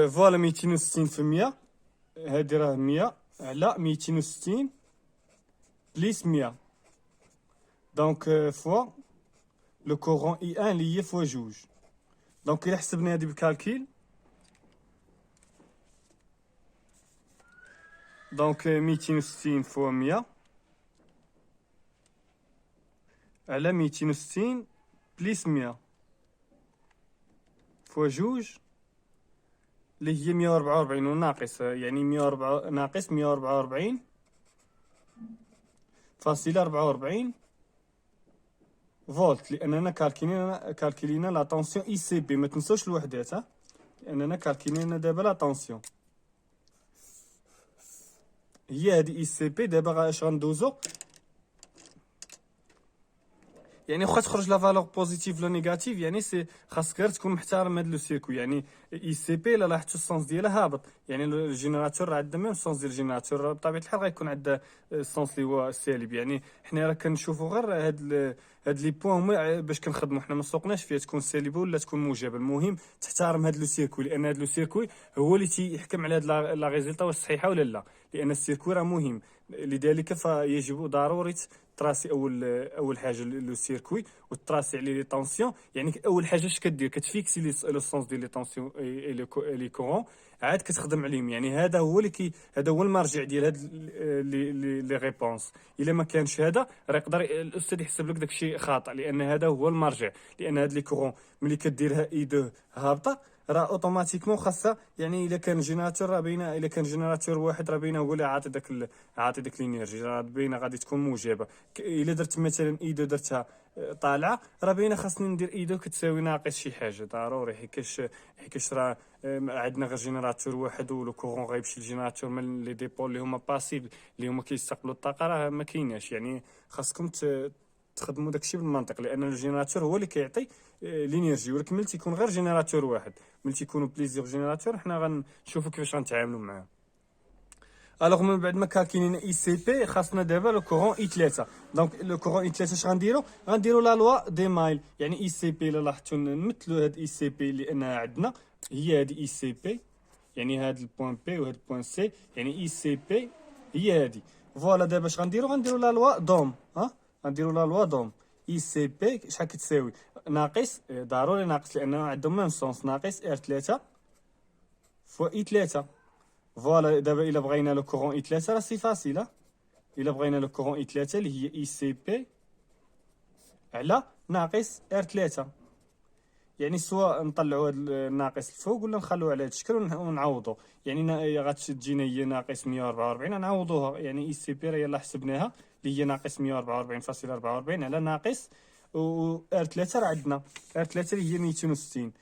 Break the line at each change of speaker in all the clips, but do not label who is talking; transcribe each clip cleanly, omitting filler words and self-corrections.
فوالا 260 في 100. هادي راه 100 على 260 بليس 100. دونك فوا لو كورون اي ان اللي هي فوا جوج. دونك إلا حسبنا هادي بالكالكيل، دونك 260 فوا 100 على 260 بليس 100 فوا جوج اللي هي 144 وناقص، يعني 104 ناقص 144 فاصلة 44 فولت، لاننا كالكيلينا لا طونسيون اي سي بي. ما تنسوش الوحدات، لاننا كالكيلينا دابا لا طونسيون هي هادي اي سي بي. دابا اش غندوزو، يعني واخا تخرج لا فالور بوزيتيف ولا نيجاتيف، يعني سي خاصك غير تكون محترم هاد لو سيركوي. يعني اي سي بي الا لاحظتو السونس ديالها هابط، يعني الجينيراتور راه عندها ميم السونس ديال الجينيراتور بطبيعه الحال غيكون عندها السونس اللي هو السالب. يعني حنا راه كنشوفو غير هاد لي بوين هما باش كنخدمو. حنا ما سوقناش فيها تكون سالبه ولا تكون موجبه. المهم تحترم هاد لو سيركوي، لان هاد لو سيركوي هو اللي تيحكم على هاد لا ريزلتا واش صحيحه ولا لا. لان السيركوي راه مهم، لذلك فيجب ضروري تراسي اول حاجه لو سيركوي وتراسي عليه لي طونسيون. يعني اول حاجه اش كدير كتفيكسي لو سونس ديال لي طونسيون اي لي كورون، عاد كتخدم عليهم. يعني هذا هو اللي هذا هو المرجع ديال هاد لي ريبونس. الا ما كانش هذا راه يقدر الاستاذ يحسب لك داكشي خاطئ، لان هذا هو المرجع. لان هاد لي كورون ملي كديرها اي 2 هابطه راه اوتوماتيكمون خاصها، يعني الا كان جينيراتور راه باينه، الا كان جينيراتور واحد راه باينه هو اللي عاطي داك الانرجي، راه باينه غادي تكون موجبه. الا درت مثلا اي 2 درتها طالعه، راه باينه خاصني ندير اي 2 كتساوي ناقص شي حاجه ضروري، حيتاش راه عندنا غير جينيراتور واحد ولو كورون غيمشي للجينيراتور من لي ديبول اللي هما باسيف اللي هما كيستقبلوا الطاقه، راه ما كايناش. يعني خاصكم تخدموا داكشي بالمنطق، لان الجينيراتور هو اللي كيعطي لينيرجي. ولكن ملي تيكون غير جينيراتور واحد، ملي تيكونوا بليزيور جينيراتور، حنا غنشوفوا كيفاش غنتعاملوا معاه. الوغ من بعد ما كاينين اي سي بي، خاصنا دابا لو كورون اي 3. دونك لو كورون اي 3 اش غنديرو لا لوا دي مايل. يعني اي سي بي الا لاحظتو نمثلوا هاد اي سي بي لانها عندنا هي هادي اي سي بي، يعني هاد البوان بي وهاد البوان سي، يعني اي سي بي هي هادي. فوالا دابا اش غنديرو لا لوا دوم. غنديرو لا لوا دوم اي سي بي شحال كتساوي ناقص، ضروري ناقص لانه عندهم ميم سونس، ناقص ار 3 فوا اي 3. فوالا دابا الا بغينا لو كورون اي 3 راه سي فاسيل. الا بغينا لو كورون اي 3 اللي هي اي سي بي على ناقص ار 3، يعني سواء نطلعوا هذا الناقص الفوق ولا نخلوه على هذا الشكل ونعوضوا. يعني غتجينا هي ناقص 144 نعوضوها. يعني اي سي بي راه يلاه حسبناها اللي هي ناقص 144.44 على ناقص و ار 3 راه عندنا ار 3 اللي هي 260.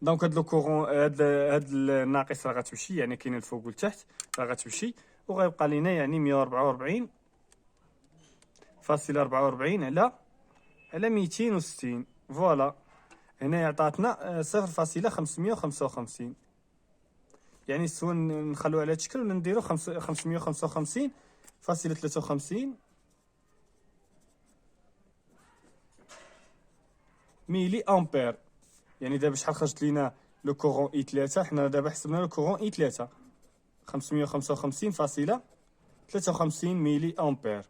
دونك هاد لو كورون هاد الناقص راه غتمشي، يعني كاينه الفوق والتحت راه غتمشي، وغيبقى لينا يعني 144.44 على 260. فوالا هنا عطاتنا 0.555. يعني سواء نخلوه على هاد الشكل ولا نديرو 555.53 ميلي امبير. يعني دابا شحال خرجت لينا لو كورون اي 3؟ حنا دابا حسبنا لو كورون اي 3 555.53 ميلي امبير.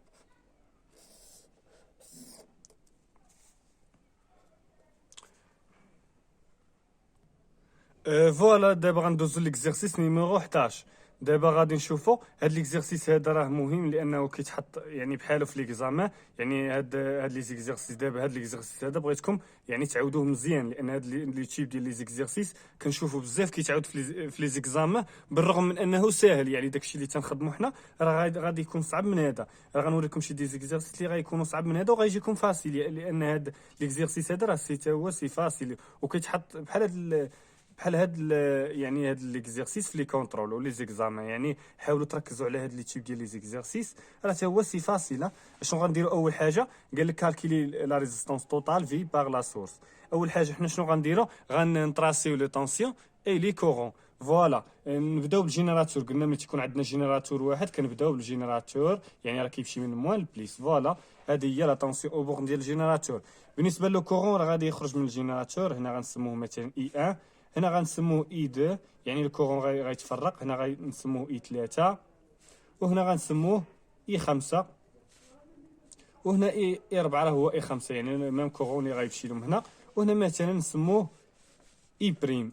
فوالا دابا غندوزو ليكزارسيس نيميرو 11. دابا غادي نشوفو هاد ليكزارسيس هذا راه مهم لانه كيتحط يعني بحالو في ليكزامان. يعني هاد لي زيكزارسيس دابا هاد ليكزارسيس هذا بغيتكم يعني تعاودوه مزيان، لان هاد لي تيب ديال لي زيكزارسيس كنشوفو بزاف كيتعاود في لي زيكزامان، بالرغم من انه ساهل. يعني داكشي اللي تنخدمو حنا راه غادي يكون صعب من هذا. راه غنوريكم شي دي زيكزارسيس اللي غيكونوا صعب من هذا وغيجيكم فاسيل، لان هاد ليكزارسيس هذا راه سي هو سي فاسيل وكيتحط بحال يعني هاد ليكزارسيس في لي كونترول و لي زيكزامان. يعني حاولوا تركزوا على هاد لي تيب ديال لي زيكزارسيس، راه حتى هو سي فاسيل. شنو غنديروا؟ اول حاجه قال لك كالكيلي لا ريزيستانس توتال في باغ لا سورس. اول حاجه حنا شنو غنديروا؟ غنطراسيو لي طونسيون اي لي كورون. فوالا نبداو بالجينيراتور. قلنا ملي تيكون عندنا جينيراتور واحد كنبداو بالجينيراتور، يعني راه كيمشي من موان لبليس. فوالا هذه هي لا طونسيون او بورن ديال الجينيراتور. بالنسبه لو كورون راه غادي يخرج من الجينيراتور، هنا غنسموه مثلا اي 1، هنا غنسموه اي 2، يعني الكورون غيتفرق، هنا غنسموه اي 3، وهنا غنسموه اي 5، وهنا اي 4 راه هو اي 5، يعني ميم كورون اللي غيمشي لهم هنا. وهنا مثلا نسموه اي بريم،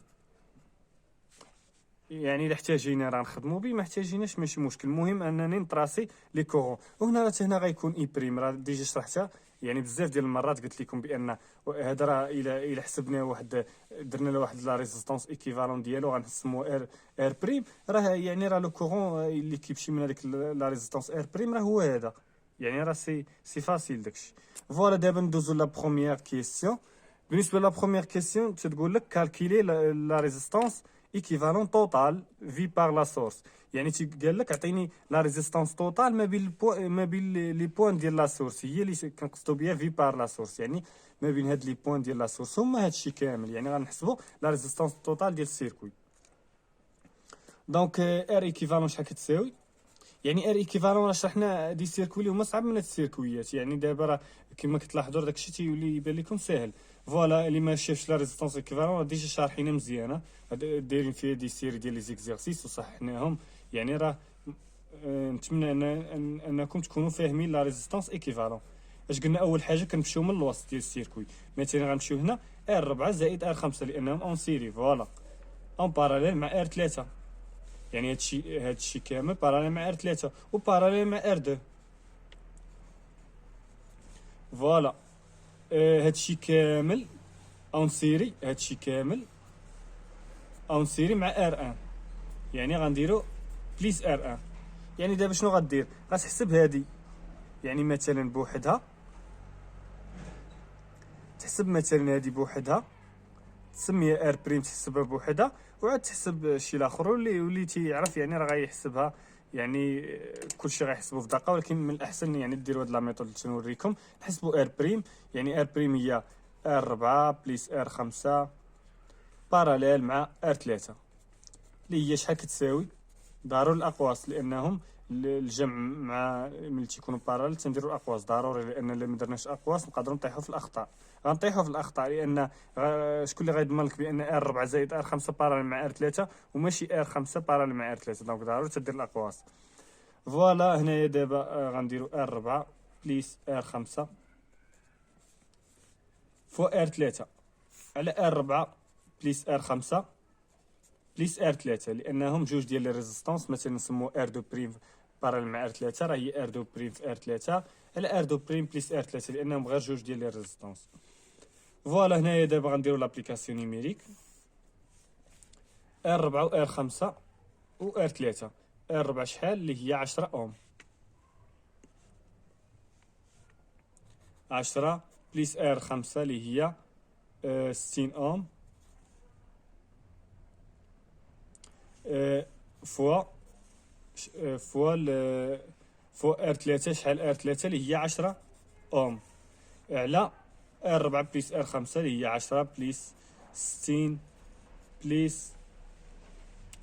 يعني الا احتاجينا راه نخدموا به، ما احتاجيناش ماشي مشكل، المهم انني نطراسي لي كورون. وهنا هنا غيكون اي بريم، راه ديجا شرحتها يعني بزاف ديال المرات، قلت لكم بان هذا راه الى حسبنا واحد، درنا له واحد لا ريزيستانس ايكيفالون ديالو غنسموه ار بريم، راه يعني راه لو كورون اللي كيمشي من هذيك لا ريزيستانس ار بريم راه هو هذا، يعني راه سي فاسيل داكشي. فوالا دابا ندوزو لا بروميير كيسيون. بالنسبه لا بروميير كيسيون تتقول لك كالكيلي لا ريزيستانس ايكيفالون توتال في بار لا سورس، يعني قال لك اعطيني لا ريزيستانس توتال ما بين لي بوين ديال لا سورس، هي اللي كنقصدو بها في بار لا سورس، يعني ما بين هاد لي بوين ديال لا سورس هما هادشي كامل، يعني غنحسبو لا ريزيستانس توتال ديال السيركوي. دونك ار ايكيفالون شحال كتساوي؟ يعني ار ايكيفالون راه شرحنا دي سيركوي اللي هما صعاب من هاد السيركويات، يعني دابا راه كما كتلاحظوا داكشي تيولي يبان لكم ساهل. فوالا اللي ما شافش لا ريزيستانس ايكيفالون راه ديجا شارحينها مزيانه، دايرين فيها دي سيري ديال لي زيكزارسيس وصححناهم، يعني راه نتمنى انكم تكونوا فاهمين لا ريزيستانس ايكيفالون. اش قلنا؟ اول حاجه كنمشيو من الوسط ديال السيركوي، مثلا غنمشيو هنا ار 4 زائد ار 5 لانهم اون سيري، فوالا اون باراليل مع ار 3، يعني هادشي كامل باراليل مع ار 3 وباراليل مع ار 2. فوالا هادشي كامل اون سيري، هادشي كامل اون سيري مع ار 1، يعني غنديرو بليس ار 1. يعني دابا شنو غدير؟ غتحسب هادي يعني مثلا بوحدها، تحسب مثلا هادي بوحدها تسميها ار بريم، تحسبها بوحدها، وعاد تحسب شي لاخر، واللي تيعرف يعني راه غيحسبها، يعني كلشي غيحسبو في دقه، ولكن من الاحسن يعني ديروا هاد لا ميثود اللي تنوريكم. نحسبوا ار بريم، يعني ار بريم هي ار 4 بليس ار 5 باراليل مع ار 3، اللي هي شحال كتساوي؟ ضروري الاقواس، لانهم الجمع مع ملي تيكونوا باراليل تنديروا الاقواس ضروري، لان الا ما درناش اقواس نقدروا نطيحوا في الاخطاء. غنطيحوا في الاخطاء لان شكون اللي غيضمن لك بان ار 4 زائد ار 5 باراليل مع ار 3 وماشي ار 5 باراليل مع ار 3؟ دونك ضروري تدير الاقواس. فوالا هنايا دابا غنديروا ار 4 بليس ار 5 فوا ار 3 على ار 4 بليس ار 5 بليس ار 3، لانهم جوج ديال لي ريزيستانس، مثلا نسمو ار 2 بريم باراليل مع ار 3 راه هي ار 2 بريم في ار 3 على ار 2 بريم بليس ار 3، لانهم غير جوج ديال لي ريزيستانس. فوالا هنايا دابا غنديرو لابليكاسيون نيميريك ار 4 و ار 5 و ار 3. ار 4 شحال؟ اللي هي 10 اوم، 10 بليس ار 5 اللي هي 60 اوم فوا فوا ار 3 شحال؟ ار 3 اللي هي 10 اوم على ار 4 بليس ار 5 اللي هي 10 بليس 60 بليس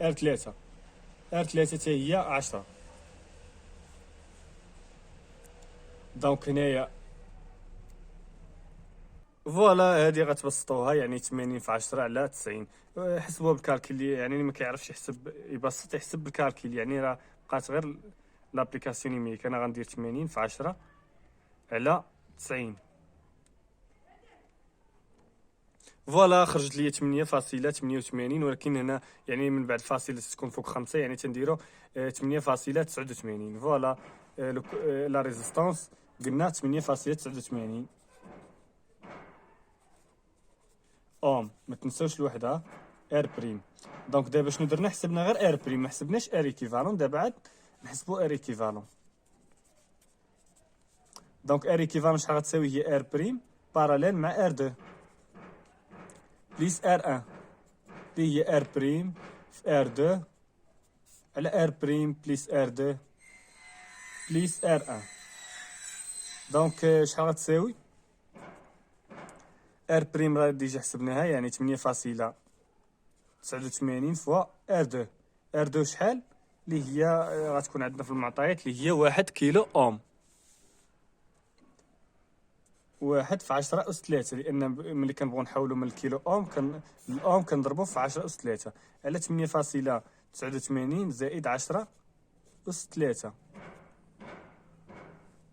ار 3. ار 3 حتى هي 10. دونك هنايا فوالا هادي غتبسطوها، يعني 80 في 10 على 90. حسبوها بالكالكيل، يعني اللي ما كيعرفش يحسب يبسط يحسب بالكالكيل، يعني راه بقات غير لابليكاسيون يميك. انا غندير 80 في 10 على 90. فوالا خرجت لي 8.88، ولكن هنا يعني من بعد الفاصله تكون فوق 5، يعني تنديرو 8.89. فوالا لا ريزيستانس قلنا 8.89 اوم، ما تنساوش الوحده ار بريم. دونك دابا شنو درنا؟ حسبنا غير ار بريم، ما حسبناش ار ايكيفالون. دابا عاد نحسبوا ار ايكيفالون. دونك ار ايكيفالون شحال غتساوي؟ هي ار بريم باراليل مع ار 2 بليس ار 1 اللي هي ار بريم في ار 2 على ار بريم بليس ار 2 بليس ار 1. دونك شحال غتساوي؟ ار بريم راه ديجا حسبناها، يعني 8.89 فوا ار 2. ار 2 شحال؟ اللي هي غتكون عندنا في المعطيات اللي هي 1 كيلو اوم. 1 في 10 أس 3، لأن ملي كنبغيو نحولو من الكيلو أوم الأوم كنضربو في 10 أس 3 على 8.89 زائد 10 أس 3.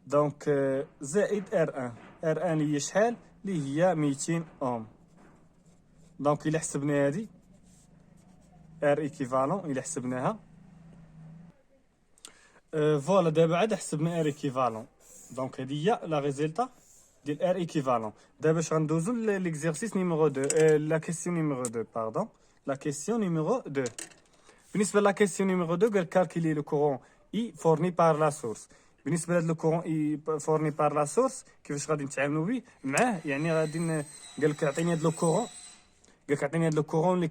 دونك زائد ار ان هي شحال؟ اللي هي 200 اوم. دونك الا حسبنا هادي ار ايكيفالون، الا حسبناها فوالا دابا عاد حسبنا ار ايكيفالون. دونك هادي هي لا ريزولتا ديال ار ايكيفالون. دابا باش غندوزو ليكزيرسيس نيميرو 2، لا كيسيون نيميرو 2 باردون، لا كيسيون نيميرو 2. بالنسبه لا كيسيون نيميرو 2 قال كالكولي لو كورون اي فورني بار لا سورس. بالنسبه لهاد لو كورون اي فورني بار لا سورس كيفاش غادي نتعاملوا به معاه؟ يعني غادي قال لك عطيني هاد لو كورون، قال لك عطيني هاد لو كورون اللي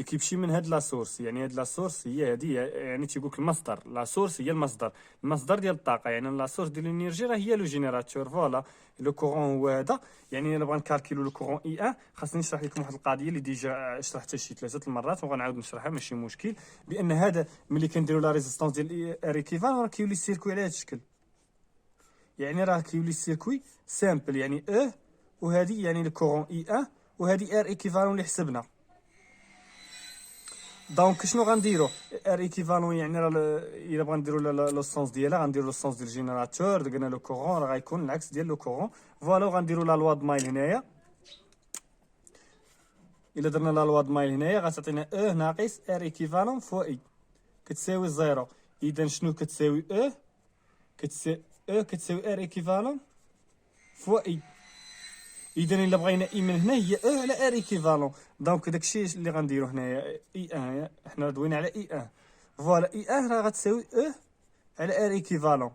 كيمشي من هاد لا سورس. يعني هاد لا سورس هي هادي، يعني تيقول لك المصدر، لا سورس هي المصدر ديال الطاقه. يعني لا سورس ديال الانرجي راه هي لو جينيراتور. فوالا لو كورون هو هذا. يعني الا بغا نكالكيلو لو كورون اي ان خاصني نشرح لكم واحد القضيه اللي ديجا شرحتها شي 3 المرات وغنعاود نشرحها ماشي مشكل. بان هذا ملي كنديروا لا ريزيستانس ديال ار ايكيفالون راه كيولي السيركوي على هذا الشكل. يعني راه كيولي السيركوي سامبل، يعني وهذه يعني الكورون اي ان وهذه ار ايكيفالون اللي حسبنا. دونك شنو غنديرو؟ ار ايكيفالون يعني راه الا بغا نديرو لو سونس ديالها غنديرو لو سونس ديال الجينيراتور. قلنا لو كورون راه غيكون العكس ديال لو كورون. فوالا غنديرو لا لوا د مايل هنايا. الا درنا لا لوا د مايل هنايا غتعطينا ناقص ار ايكيفالون فوا اي كتساوي 0. اذا شنو كتساوي كتساوي ار ايكيفالون فوا اي. اذا الا بغينا اي من هنا هي على ار ايكيفالون. دونك داكشي اللي غنديرو هنايا اي ان، حنا دوينا على اي ان. فوالا اي ان راه غتساوي على ار ايكيفالون.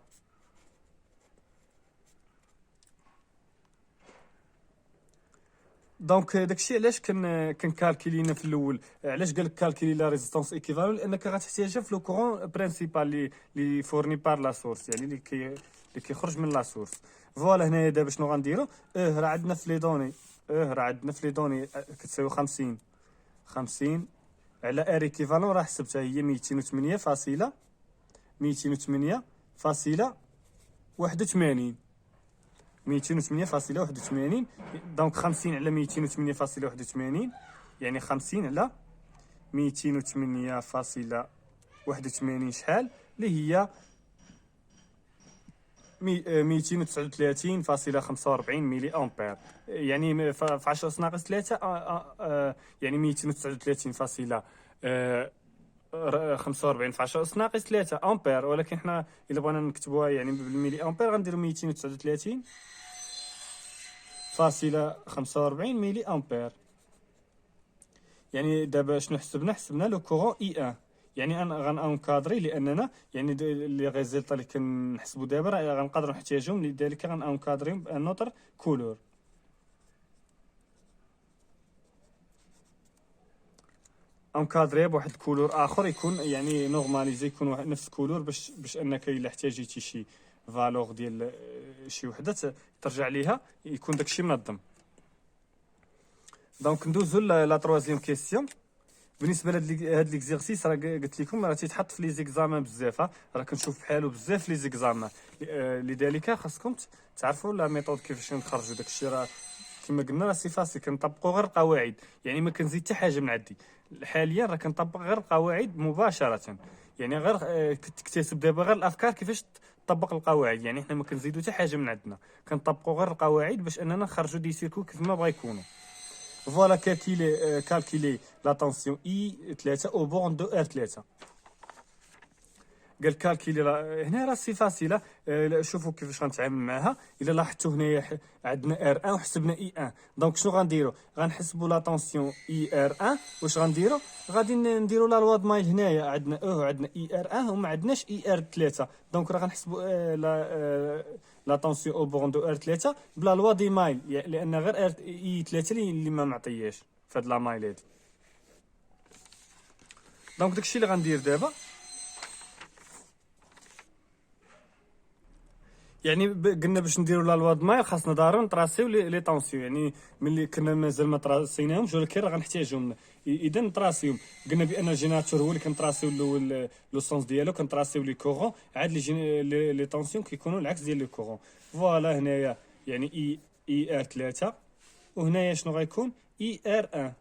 دونك داكشي علاش كنكالكولينا في الاول. علاش قالك كالكولي لا ريزيستانس ايكيفالون؟ لانك غتحتاجها في لو كورون برينسيبال لي فورني بار لا سورس، يعني اللي كيخرج من لا سورس. فوالا هنايا دابا شنو غنديرو؟ راه عندنا في لي دوني كتساوي 50 على ار ايكيفالون راه حسبتها هي 208.81. 208.81. دونك 50 على 208.81 يعني 50 على 208.81 شحال؟ اللي هي 239.45 ملي امبير. يعني في 10 ناقص 3 يعني 239.45 في 10 ناقص 3 امبير. ولكن حنا الا بغينا نكتبوها يعني بالملي امبير غنديرو 239.45 ملي امبير. يعني دابا شنو حسبنا لو كورون اي ان. يعني انا غنكادري لاننا يعني لي ريزولطا اللي كنحسبوا دابا راه غنقدروا نحتاجهم، لذلك غنكادري بان نوتر كولور. انكادري بواحد الكولور اخر يكون يعني نورماليزي، يكون واحد نفس الكولور باش انك الا احتاجيتي شي فالور ديال شي وحده ترجع ليها يكون داكشي منظم. دونك ندوزو لا تروازيام كيسيون. بالنسبه لهاد ليكزيرسيس راه قلت لكم راه تيتحط في لي زيكزامان بزاف، راه كنشوف بحالو بزاف لي زيكزامان. لذلك خاصكم تعرفوا لا ميثود كيفاش نخرجوا داكشي. راه كما قلنا راه سي فاسي، كنطبقوا غير القواعد، يعني ما كنزيد حتى حاجه من عندي. حاليا راه كنطبق غير القواعد مباشره، يعني غير كتكتسب دابا غير الافكار كيفاش تطبق القواعد. يعني حنا ما كنزيدو حتى حاجه من عندنا، كنطبقوا غير القواعد باش اننا نخرجوا دي سيركو كيف ما بغا يكونوا. فوالا كالكيلي لا طونسيون اي 3 او بورن دو ار 3. قال كالكيلي هنا راه سي فاسيله. شوفوا كيفاش غنتعامل معاها. الا لاحظتوا هنايا عندنا ار 1 وحسبنا اي 1. دونك شنو غنديروا؟ غنحسبوا لا طونسيون اي ار 1. واش غنديروا؟ غادي نديروا لا لوا د مايل. هنايا عندنا وعندنا اي ار 1 وما عندناش اي ار 3. دونك راه غنحسبوا لا طونسيون او بورن دو ار 3 بلا لوا دي مايل، لان غير ار اي 3 اللي ما معطياش فهاد لا مايل هادي. دونك داكشي اللي غندير دابا، يعني قلنا باش نديرو لا لوا د مايل خاصنا ضروري نطراسيو لي طونسيون. يعني ملي كنا مازال ما طراسيناهمش ولكن راه غنحتاجهم، اذا نطراسيوم. قلنا بان الجينيراتور هو اللي كنطراسيو الاول لو سونس ديالو، كنطراسيو لي كورون، عاد لي طونسيون كيكونوا العكس ديال لي كورون. فوالا هنايا يعني اي ار 3. وهنايا شنو غيكون اي ار 1.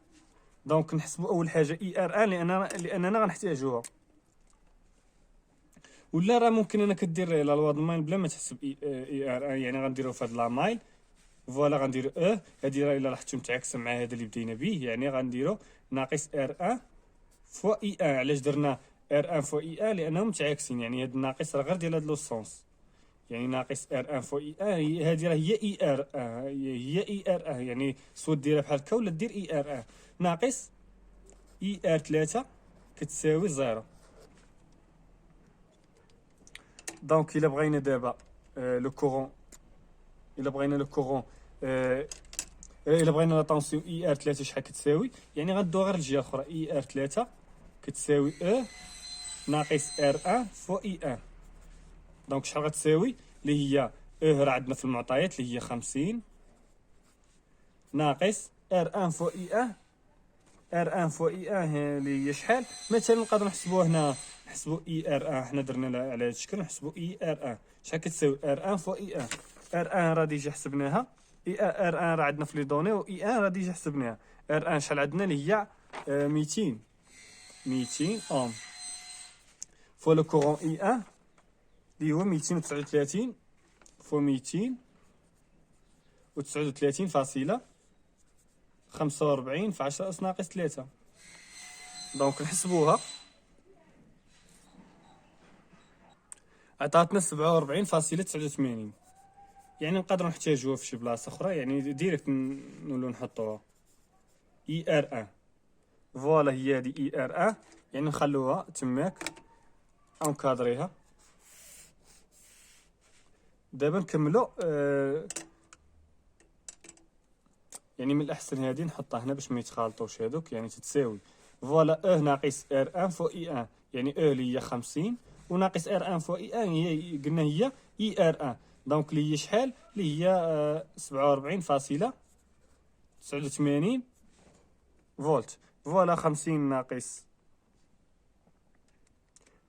دونك نحسبوا اول حاجه اي ار 1 لاننا غنحتاجوها. ولا راه ممكن انك دير لا لوا المايل بلا ما تحسب اي ار 1، يعني غنديرو في هاد لا مايل. فوالا غنديرو هادي راه الا لاحظتو متعاكسه مع هذا اللي بدينا به، يعني غنديرو ناقص ار 1 فوا اي 1. علاش درنا ار 1 فوا اي 1؟ لانهم متعاكسين، يعني هاد الناقص راه غير ديال هاد لو سونس، يعني ناقص ار 1 فوا اي 1 هادي راه هي اي ار 1، هي اي ار 1، يعني سوا ديرها بحال هكا ولا دير اي ار 1 ناقص اي ار 3 كتساوي 0. دونك الا بغينا دابا لو كورون، الا بغينا لو كورون الا بغينا لا طونسيون اي ار 3 شحال كتساوي، يعني غندوها غير الجهه الاخرى. اي ار 3 كتساوي ناقص ار 1 فوا اي 1. دونك شحال غتساوي؟ اللي هي راه عندنا في المعطيات اللي هي 50 ناقص ار 1 فوا اي 1. ار 1 فوا اي 1 اللي هي شحال؟ مثلا نقدروا نحسبوها هنا، نحسبوا اي ار 1 حنا درنا على هذا الشكل، نحسبوا اي ار 1 شحال كتساوي ار 1 فوا اي 1. ار 1 راه ديجا حسبناها، ار 1 راه عندنا في لي دوني، و اي 1 راه ديجا حسبناها. ار 1 شحال عندنا اللي هي 200 اوم فوا لو كورون اي 1 اللي هو 239 فوا 239 فاصلة 45 في 10 أس ناقص 3. دونك نحسبوها، عطاتنا 47.89. يعني نقدروا نحتاجوها في شي بلاصه اخرى، يعني ديريكت نولو نحطوها اي ار 1. فوالا هي هادي اي ار 1، يعني نخلوها تماك اونكادريها. دابا نكملو يعني من الاحسن هادي نحطها هنا باش ما يتخالطوش هادوك، يعني تتساوي فوالا ناقص ار 1 فوا اي 1، يعني اللي هي 50 وناقص ار 1 فوا اي 1 هي قلنا هي اي ار 1. دونك اللي هي شحال؟ اللي هي 47.89 فولت. فوالا 50 ناقص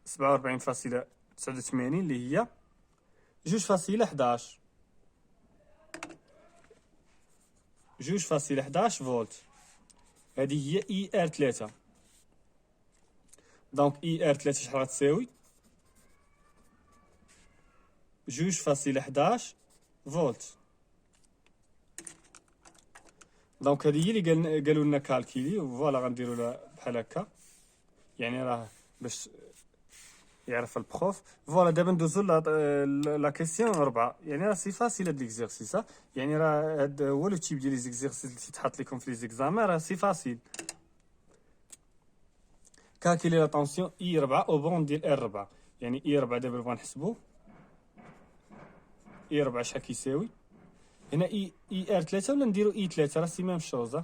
47.89 اللي هي 2.11 فولت. هذه هي اي ار 3. دونك اي ار 3 شحال غتساوي؟ 2.11 فولت. دونك هذه هي اللي قالوا لنا كالكيلي. فوالا غنديروا لها بحال هكا، يعني راه باش يعرف البروف. فوالا دابا ندوزو لا كيسيون 4. يعني راه سي فاسيل هاد ليكزيرسيس، يعني راه هاد هو لو تيب ديال ليزيكزيرسيس اللي تيتحط لكم في لي زيكزامان، راه سي فاسيل. كالكيلي لا طونسيون اي 4 او بون ديال ار 4. يعني اي 4 دابا نبغى نحسبو اي 4 شحال كيساوي. هنا اي ار 3 ولا نديرو اي 3؟ راه سي ميم شوز.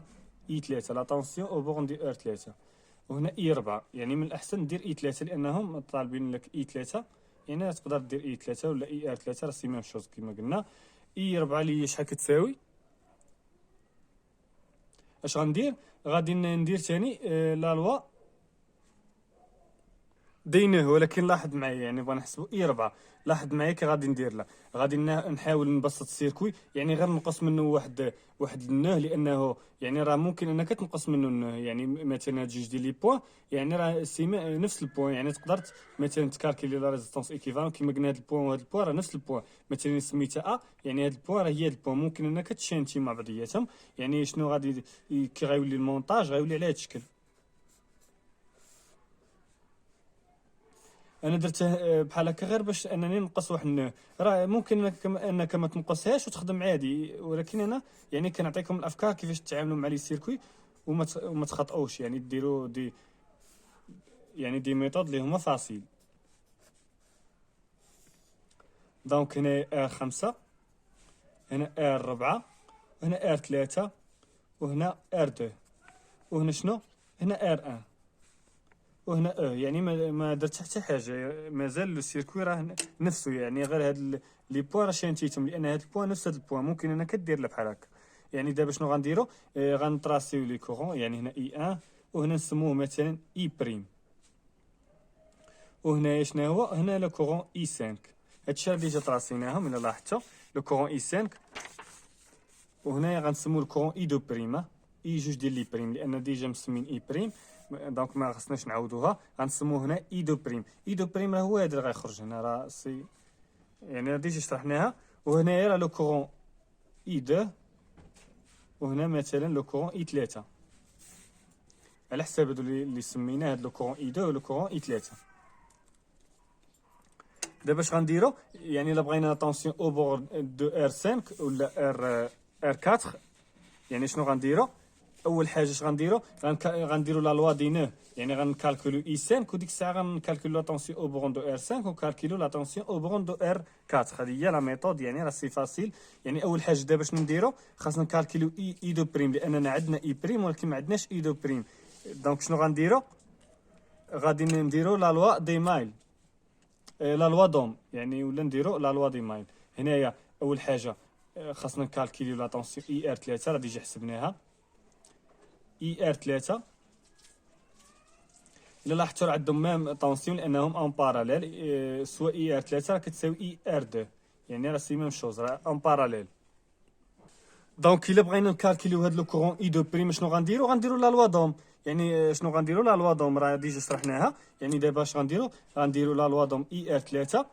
اي 3 لا طونسيون او بون ديال ار 3. وهنا اي 4، يعني من الاحسن دير اي 3 لانهم طالبين لك اي 3، يعني تقدر دير اي 3 ولا اي ار 3 راه سي ميم شوز كما قلنا. اي 4 اللي هي شحال كتساوي؟ اش غندير؟ غادي ندير ثاني لا لوا دينه، ولكن لاحظ معايا، يعني بغا نحسبوا اي 4. لاحظ معايا كي غادي ندير لا، غادي نحاول نبسط السيركوي، يعني غير نقص منه واحد النوع، لانه يعني راه ممكن انك تنقص منه النوع. يعني مثلا هاد جوج ديال لي بوين، يعني راه سيما نفس البوين، يعني تقدر مثلا تكالكيلي لا ريزيستونس ايكيفالون كيما قلنا. هاد البوين وهاد البوين راه نفس البوين، مثلا سميتها يعني هاد البوين راه هي هاد البوين، ممكن انك تشانتي مع بعضياتهم. يعني شنو غادي كي غيولي المونتاج غيولي على هاد الشكل. انا درته بحال هكا غير باش انني نقص واحد راه ممكن انك ما تنقصهاش وتخدم عادي، ولكن انا يعني كنعطيكم الافكار كيفاش تتعاملوا مع لي سيركوي وما تخطئوش، يعني ديروا دي ميثود اللي هما فاسيل. دونك هنا ار 5، هنا ار 4، هنا ار 3، وهنا ار 2، وهنا شنو؟ هنا ار 1، وهنا يعني ما درت حتى حاجه، مازال لو سيركوي راه نفسه، يعني غير هاد لي بوين راه شانتيتهم، لان هاد البوين نفس هاد البوين ممكن انك دير له بحال هكا. يعني دابا شنو غنديرو؟ غنطراسيو لي كورون، يعني هنا اي 1 وهنا نسموه مثلا اي بريم، وهنا شنو هو؟ هنا لو كورون اي 5. هادشي راه ديجا طراسيناهم الا لاحظتوا. لو كورون اي 5 وهنايا غنسمو الكورون اي دو بريم، اي جوج ديال لي بريم، لان ديجا مسمين اي بريم دونك ما خصناش نعاودوها. غنسموه هنا اي دو بريم. اي دو بريم راه هو هذا اللي غيخرج هنا، راه سي يعني ديجا شرحناها. وهنايا راه لو كورون اي 2، وهنا مثلا لو كورون اي 3 على حساب هادو اللي سميناه، هاد لو كورون اي 2 و لو كورون اي 3. دابا اش غنديرو؟ يعني الا بغينا طونسيون او بور دو ار 5 ولا ار 4، يعني شنو غنديرو؟ اول حاجه اش غنديرو؟ غنديرو لا لوا دي نو، يعني غنكالكولو اي 5 وديك الساعه غنكالكولو لا طونسيون او بورون دو ار 5 وكالكولو لا طونسيون او بورون دو ار 4. هذه هي لا ميثود، يعني راه سي فاسيل. يعني اول حاجه دابا شنو نديرو؟ خاصنا نكالكولو اي دو بريم، لاننا عندنا اي بريم ولكن ما عندناش اي دو بريم. دونك شنو غنديرو؟ غادي نديرو لا لوا دي مايل، لا لوا دوم، يعني ولا نديرو لا لوا دي مايل. هنايا اول حاجه خاصنا نكالكوليو لا طونسيون اي ار 3، راه ديجا حسبناها. اي ار 3 الا لاحظتوا راه عندهم ميم طونسيون لانهم اون باراليل، سوا اي ار 3 راه كتساوي اي ار 2، يعني راه سي ميم شوز، راه اون باراليل. دونك الا بغينا نكالكوليو هاد لو كورون اي دو بريم شنو غنديرو لا لوا دوم. يعني شنو غنديرو؟ لا لوا دوم راه ديجا شرحناها. يعني دابا اش غنديرو لا لوا دوم اي ار 3،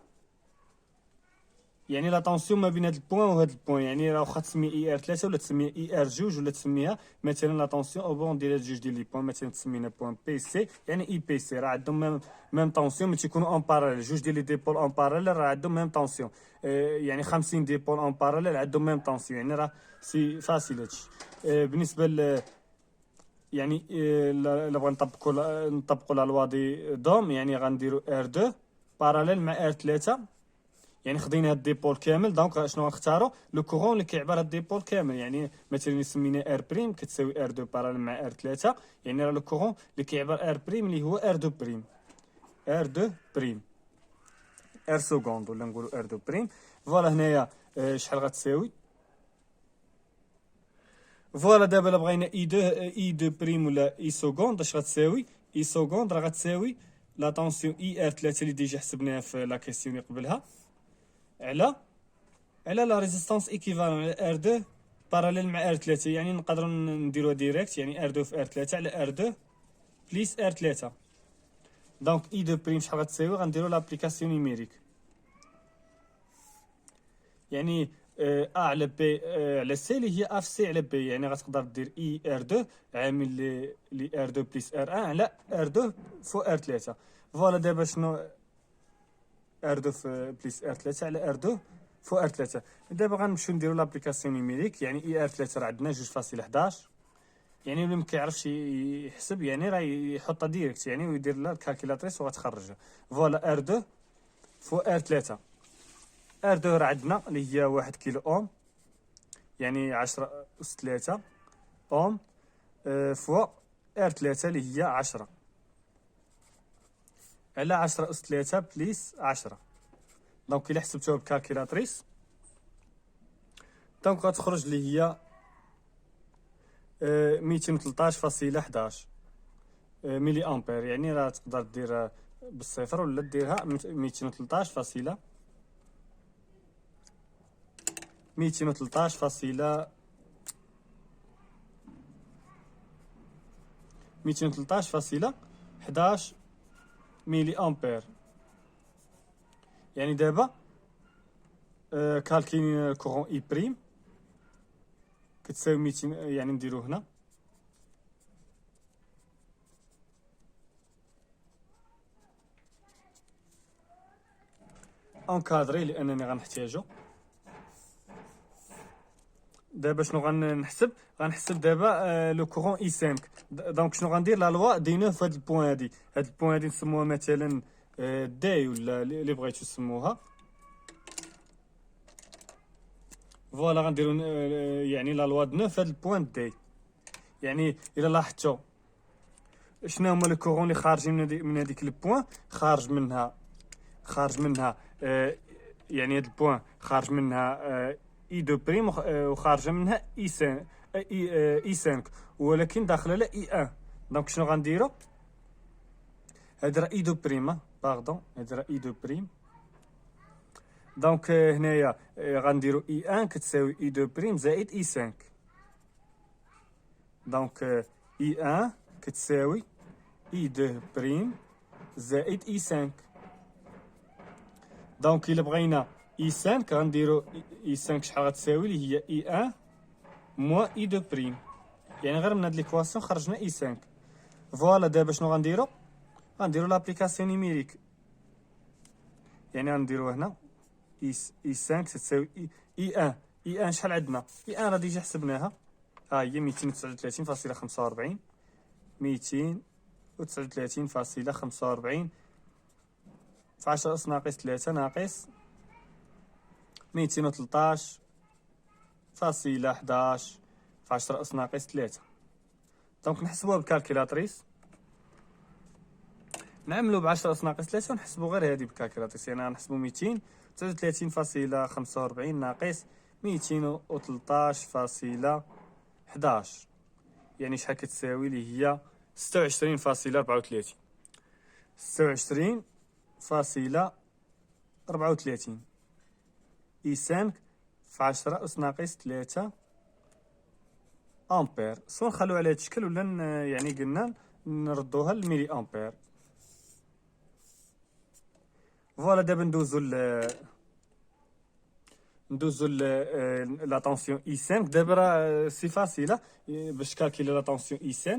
يعني لا طونسيون ما بين هاد البوان وهاد البوان، يعني راه واخا تسمي اي ار 3 ولا تسميها اي ار 2 ولا تسميها مثلا لا طونسيون او بون ديال هاد جوج ديال لي بوان، مثلا تسمينا بوان بي سي يعني اي بي سي، راه عندهم ميم طونسيون، ملي تيكونوا اون باراليل جوج ديال لي ديبول اون باراليل راه عندهم ميم طونسيون. يعني 50 ديبول اون باراليل عندهم ميم طونسيون، يعني راه سي فاسيل هادشي. بالنسبه يعني الا بغا نطبقوا لا لوا دي دوم، يعني غنديروا ار 2 باراليل مع ار 3، يعني خدينا هاد ديبول كامل. دونك شنو غنختاروا؟ لو كورون اللي كيعبر هاد ديبول كامل، يعني مثلا سمينا ار بريم كتساوي ار 2 باراليل مع ار 3، يعني راه لو كورون اللي كيعبر ار بريم اللي هو ار 2 بريم، ار 2 بريم ار سكوند ولا نقولوا ار 2 بريم. فوالا هنايا شحال غتساوي؟ فوالا دابا الا بغينا اي 2 بريم ولا اي سكوند اش غتساوي؟ اي سكوند راه غتساوي لا طونسيون اي ار 3 اللي ديجا حسبناها في لا كيسيون اللي قبلها على لا ريزيستانس ايكيفالون على ار 2 باراليل مع ار 3، يعني نقدروا نديروها ديريكت، يعني ار 2 في ار 3 على ار 2 بليس ار 3. دونك اي 2 بريم شحال غتساوي؟ غنديروا لابليكاسيون نيميريك، يعني ا على بي على سي اللي هي اف سي على بي، يعني غتقدر دير اي ار 2 عامل لي ار 2 بليس ار 1 على ار 2 فو ار 3. فوالا دابا شنو ار 2 في بليس ار 3 على ار 2 فو ار 3. دابا غنمشيو نديرو لابليكاسيون نيميريك، يعني اي ار 3 راه عندنا 2.11، يعني اللي ما كيعرفش يحسب يعني راه يحطها ديريكت يعني ويدير لها الكالكيلاتريس وغتخرجها. فوالا ار 2 فو ار 3، ار 2 راه عندنا اللي هي 1 كيلو اوم، يعني 10 أس 3 اوم فوا ار 3 اللي هي 10 على 10 أس 3 بليس 10. دونك الا حسبتوها بالكالكيلاتريس دونك غتخرج اللي هي 213.11 ملي امبير، يعني راه تقدر دير بالصفر ولا ديرها 213 فاصلة 11 ملي امبير. يعني دابا كالكين كورون اي بريم كتساوي 200، يعني نديرو هنا انكادري لانني غنحتاجو. دابا شنو غنحسب دابا لو كورون اي 5. دونك شنو غندير؟ لا لوا دي 9 في هاد البوان هادي نسموها مثلا دي ولا اللي بغيتو تسموها. فوالا غنديرو يعني لا لوا 9 في هاد البوان دي. يعني الا لاحظتو شنو هما لي كورون اللي خارجين من هذيك البوان؟ خارج منها يعني هاد البوان خارج منها اي 2 بريم وخارجه منها اي 5 اي 5 ولكن داخله لا اي 1. دونك شنو غنديرو؟ هاد راه اي 2 بريم باردون، هاد راه اي 2 بريم دونك هنايا غنديرو اي 1 كتساوي اي 2 بريم زائد اي 5. دونك اي 1 كتساوي اي 2 بريم زائد اي 5. دونك الا بغينا اي 5 غنديرو اي 5 شحال غتساوي اللي هي اي 1 موان اي 2 بريم، يعني غير من هاد ليكواسيون خرجنا اي 5. فوالا دابا شنو غنديرو لابليكاسيون نيميريك، يعني غنديرو هنا اي 5 تساوي اي 1. اي 1 شحال عندنا؟ اي 1 راه ديجا حسبناها، ها هي 239.45 239.45 في 10 أس ناقص 3 ناقص 213.11 في 10 أس ناقص 3. دونك نحسبوها بالكالكيلاتريس، نعملو ب 10 أس ناقص 3 ونحسبو غير هادي بالكالكيلاتريس، يعني غنحسبو 239.45 ناقص 213.11 يعني شحال كتساوي اللي هي 26.34. 26.34 اي 5 في 10 أس ناقص 3 امبير. سواء نخلوها على هاد الشكل ولا يعني قلنا نردوها للميلي امبير. فوالا دابا ندوزو لا طونسيون اي 5. دابا راه سي فاسيله باش كالكيلي لا طونسيون اي 5،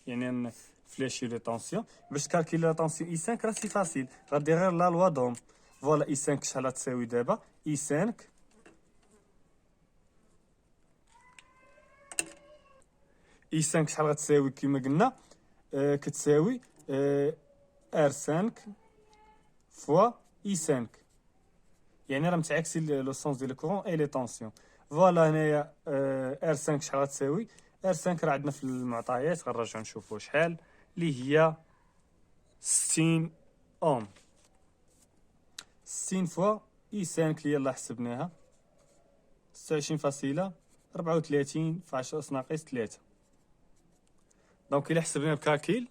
يعني نفلاشيو لي طونسيون باش كالكيلي لا طونسيون اي 5 راه سي فاسيل، غدير غير لا لوا دوم. فوالا اي 5 شحال تساوي دابا؟ اي 5 شحال غتساوي كما قلنا؟ كتساوي ار 5 فوا اي 5، يعني راه متعكسي لو سونس ديال الكورون اي لي طونسيون. فوالا هنايا ار 5 شحال غتساوي؟ ار 5 راه عندنا في المعطيات، غنرجعو نشوفو شحال اللي هي 60 اوم. 60 فوا اي 5 اللي يلاه حسبناها 26.34 في 10 أس ناقص 3. دونك الا حسبنا بكالكيل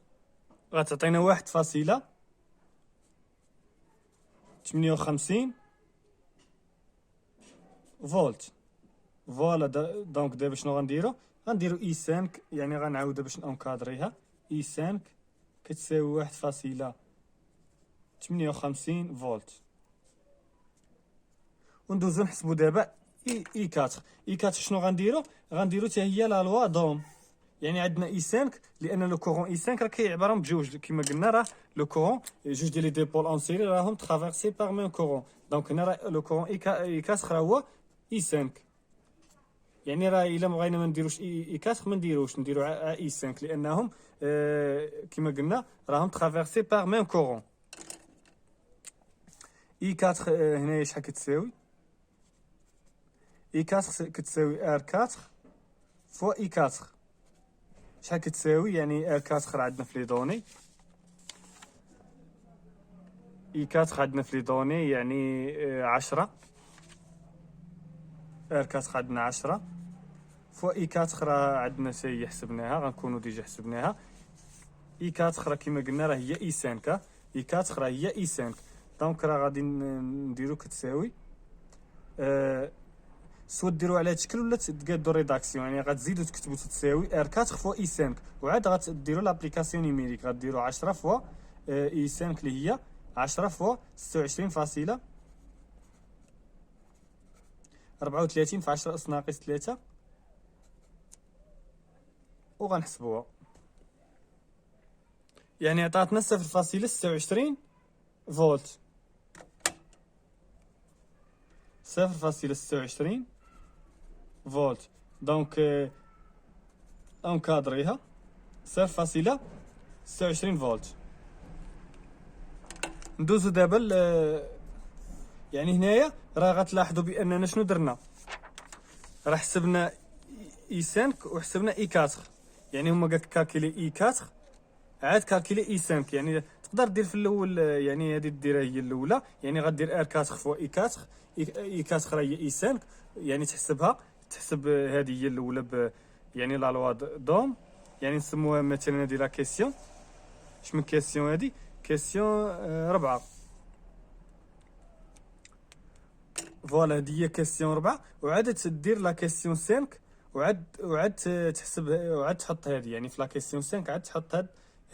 غتعطينا 1.58 فولت. فوالا دونك دابا شنو غنديرو اي 5، يعني غنعاودو باش نونكادريها. اي 5 كتساوي 1.58 فولت. وندوزو نحسبو دابا اي 4. اي 4 شنو غنديرو حتى هي لا لوا دوم، يعني عندنا اي 5 لان لو كورون اي 5 راه كيعبرهم بجوج كما قلنا، راه لو كورون جوج ديال لي ديبول اون سيري راهم ترافيرسي باغ ميم كورون. دونك هنا راه لو كورون اي 4 راه هو اي 5، يعني راه الا بغينا ما نديروش اي 4 ما نديروش، نديرو اي 5 لانهم كما قلنا راهم ترافيرسي باغ ميم كورون. اي 4 هنايا شحال كتساوي؟ اي 4 كتساوي ار 4 فوا اي 4 شحال كتساوي؟ يعني ار 4 راه عندنا في لي دوني، اي 4 عندنا في لي دوني يعني 10. ار 4 عندنا 10 فوا اي 4 راه عندنا حتى هي حسبناها، غنكونوا ديجا حسبناها. اي 4 راه كما قلنا راه هي اي 5، اي 4 راه هي اي 5. دونك راه غادي نديرو كتساوي سوا ديرو على هاد الشكل ولا تقادو ريداكسيون، يعني غتزيدو تكتبو تساوي ار 4 فوا اي 5 وعاد غتديرو لابليكاسيون نيميريك، غديرو 10 فوا اي 5 اللي هي 10 فوا 26.34 في 10 أس ناقص 3 وغنحسبوها، يعني عطاتنا 0.26 فولت. 0.26 فولت. دونك انكادريها 0.26 فولت. ندوزو دابا يعني هنايا راه غتلاحظوا باننا شنو درنا، راه حسبنا اي 5 وحسبنا اي 4، يعني هما قالك كالكيلي اي 4 عاد كالكيلي اي 5، يعني تقدر دير في الاول، يعني هذه ديرها هي الاولى، يعني غدير ار 4 فوا اي 4، اي 4 راه هي اي 5، يعني تحسب هذه هي الاولى يعني لا لوا دوم، يعني نسموها مثلا هذه لا كيسيون. اش من كيسيون هذه؟ كيسيون 4. فوالا هذه هي كيسيون 4 وعاد تدير لا كيسيون 5 وعاد تحسب وعاد تحط هذه يعني في لا كيسيون 5 عاد تحط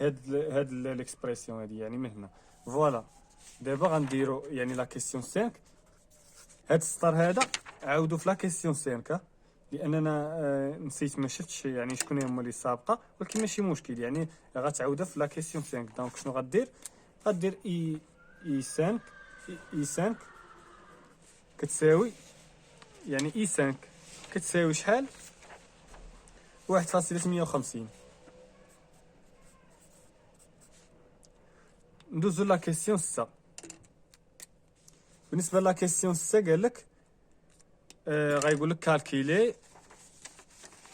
هاد ليكسبرسيون هذه يعني من هنا فوالا. دابا غنديرو يعني لا كيسيون 5 هاد السطر هذا عاودو في لا كيسيون 5 لاننا نسيت ما شفتش يعني شكون هما اللي سابقه ولكن ماشي مشكل يعني غتعاودها في لا كيسيون 5. دونك شنو غدير اي 5 كتساوي يعني اي 5 كتساوي شحال 1.850. ندوزو لا كيسيون 6. بالنسبه لا كيسيون 6 قال لك غايقول لك كالكيلي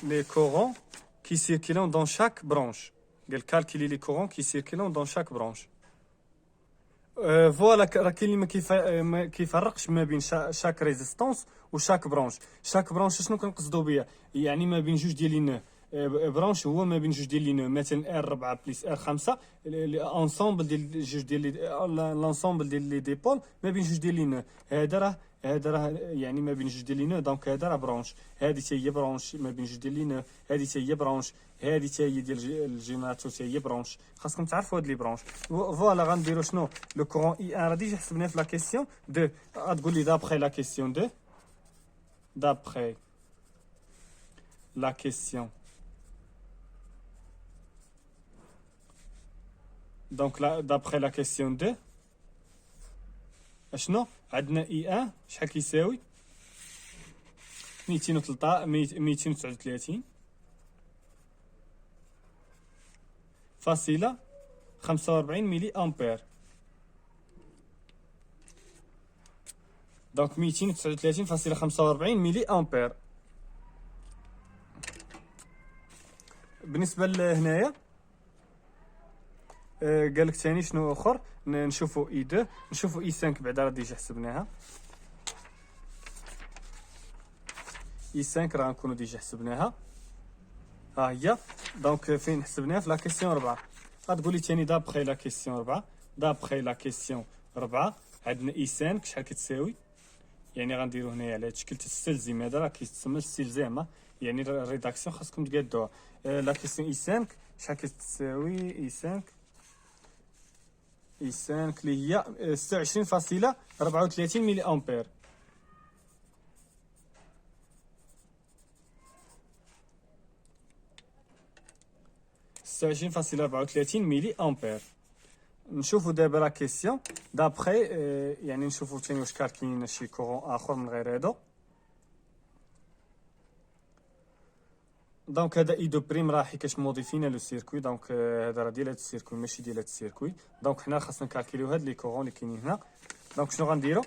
لي كورون كي سيركيلون دون شاك برانش. قال كالكيلي لي كورون كي سيركيلون دون شاك برانش. فوالا راه كاين اللي ما كيفرقش ما بين شاك ريزيستونس وشاك برانش. شاك برانش شنو كنقصدو بها يعني ما بين جوج ديال لي نو. برانش هو ما بين جوج ديال لي نو مثلا ار 4 بلس ار 5 انصومبل ديال جوج ديال لانصومبل ديال لي ديبول ما بين جوج ديال لي نو. هذا راه يعني ما بين جوج ديال لي نو. دونك هذا راه برانش. هذه حتى هي برانش ما بين جوج ديال لي نو. هذه حتى هي برانش. هذه حتى هي ديال الجينيراتور حتى هي برانش. خاصكم تعرفوا هاد لي برانش. فوالا غنديرو شنو لو كورون اي 1 راه ديجا حسبناه في لا كيسيون 2. غتقول لي دابخي لا كيسيون 2 d'après la question. Donc là, d'après la question 2 اشنو عندنا اي 1 شحال كيساوي 239 فاصلة 45 ملي امبير. دونك 239.45 ملي امبير. بالنسبه لهنايا قال لك ثاني شنو اخر نشوفوا اي 2 نشوفوا اي 5 بعدا راه ديجا حسبناها. اي 5 راه نكونوا ديجا حسبناها ها هي. دونك فين حسبناها في لا كيسيون 4. غتقول لي ثاني دابخي لا كيسيون 4 دابخي لا كيسيون 4 عندنا اي 5 شحال كتساوي يعني غنديرو هنايا على شكل تستلزم. هذا راه كيتسمى الاستلزام يعني الريداكسيون خاصكم تقادوها. لا كيسيون اي 5 شحال كتساوي اي 5 اللي هي 26.34 ملي امبير. ملي امبير. نشوفوا دابا لا كيسيون دابخي يعني نشوفوا ثاني واش كاين شي كورون اخر من غير هذا. دونك هذا اي دو بريم راه حيت موديفينا لو سيركوي. دونك هذا راه ديال هذا السيركوي ماشي ديال هذا السيركوي. دونك حنا خاصنا نكالكيليو هاد لي كورون اللي كاينين هنا. دونك شنو غنديرو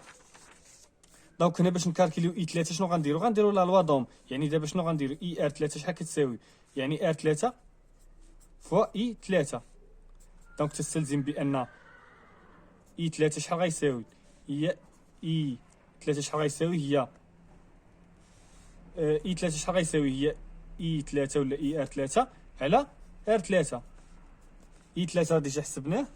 دونك هنا باش نكالكيليو اي 3 شنو غنديرو لا لوا دوم. يعني دابا شنو غنديرو اي ار 3 شحال كتساوي يعني ار 3 فوا اي 3. دونك تستلزم بان اي 3 شحال غيساوي هي اي 3 شحال غيساوي هي اي 3 شحال غيساوي هي اي 3 ولا اي ار 3 على ار 3. اي 3 ديجا حسبناه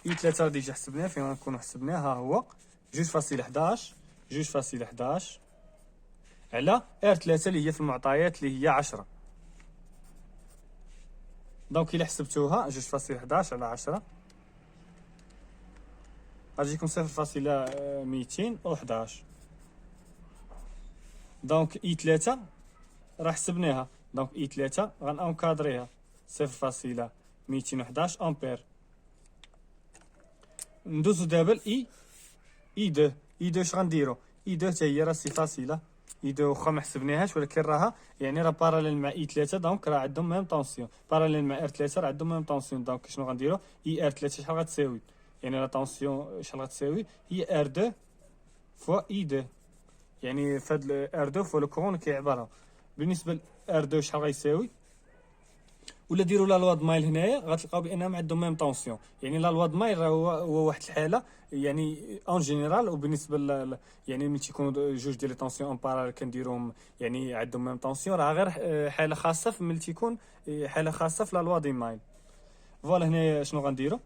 اي 3 ديجا حسبناه فين غنكونوا حسبناه ها هو 2.11 على ار 3 اللي هي في المعطيات اللي هي 10. دونك الا حسبتوها 2.11 على 10 غتجيكم 0.211. دونك اي 3 راه حسبناها. دونك اي 3 غنكادريها 0.211 امبير. ندوزو دابا لاي 2. اي 2 اش غنديرو اي 2 حتى هي راه سي فاسيله. اي 2 واخا ما حسبناهاش ولكن راها يعني راه باراليل مع اي 3. دونك راه عندهم ميم طونسيون باراليل مع ار 3 راه عندهم ميم طونسيون. دونك شنو غنديرو اي ار 3 شحال غتساوي يعني لا طونسيون شحال غتساوي هي ار 2 فوا اي 2 يعني فهاد ار 2 فوا لو كورون كيعبرها. بالنسبه ل ار 2 شحال غيساوي ولا ديروا لا لوا د مايل هنايا غتلقاو بانهم عندهم ميم طونسيون. يعني لا لوا د مايل راه هو واحد الحاله يعني اون جينيرال وبالنسبه يعني ملي تيكونوا جوج ديال لي طونسيون اون بارال كنديروهم يعني عندهم ميم طونسيون راه غير حاله خاصه في ملي تيكون حاله خاصه في لا لوا دي مايل. فوالا هنايا شنو غنديروا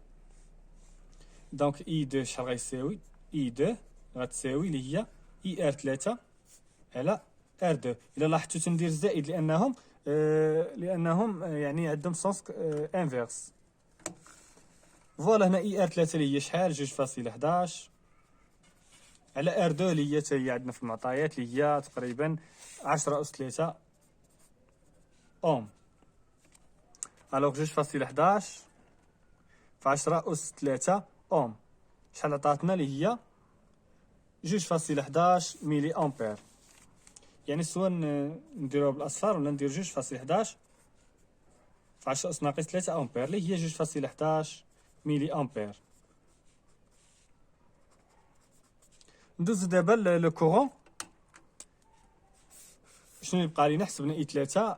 دونك اي 2 شحال غيساوي اي 2 غتساوي اللي هي اي ار 3 على ار 2. الا لاحظتوا تندير الزائد لانهم يعني عندهم سونس انفيرس. فوالا هنا اي ار 3 اللي هي شحال 2.11 على ار 2 اللي هي حتى هي عندنا في المعطيات اللي هي تقريبا 10 أس 3 اوم. الوغ 2.11 في 10 أس 3 اوم شحال عطاتنا اللي هي 2.11 ميلي امبير. يعني سواء نديروها بالاصفار ولا ندير 2.11 في 10 أس ناقص 3 امبير اللي هي 2.11 ميلي امبير. ندوزو دابا لو كورون. شنو يبقى لينا؟ حسبنا اي 3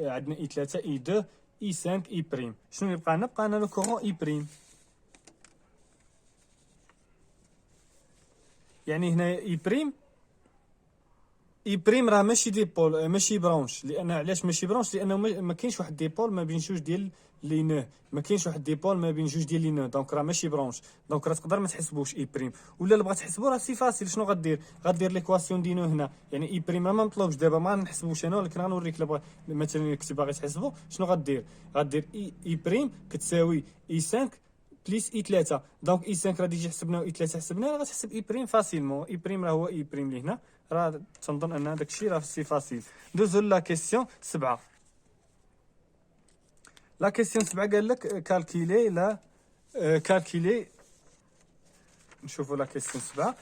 عندنا اي 3 اي 2 اي 5 اي بريم. شنو يبقى لنا؟ بقى لنا لو كورون اي بريم. يعني هنا اي بريم راه ماشي ديبول ماشي برونش. لان علاش ماشي برونش؟ لانه ما كاينش واحد ديبول ما بين جوج ديال لي نو، ما كاينش واحد ديبول ما بين جوج ديال لي نو، دونك راه ماشي برونش. دونك راه تقدر ما تحسبوش اي بريم. ولا اللي بغات تحسبو راه سي فاسيل. شنو غدير ليكواسيون دي نو هنا. يعني اي بريم ما مطلوبش دابا ما نحسبوش انا، ولكن غنوريك مثلا كنتي باغي تحسبو شنو غدير اي بريم كتساوي اي 5 بليس اي 3. دونك اي 5 راه ديجا حسبناه، اي 3 حسبناه، غتحسب اي بريم فاسيلمون. اي بريم راه هو اي بريم اللي هنا. راه تنظن ان هذاك الشيء راه سي فاسيل. ندوزو لا كيسيون 7. لا كيسيون 7 قال لك كالكيلي لا كالكيلي. نشوفوا لا كيسيون 7.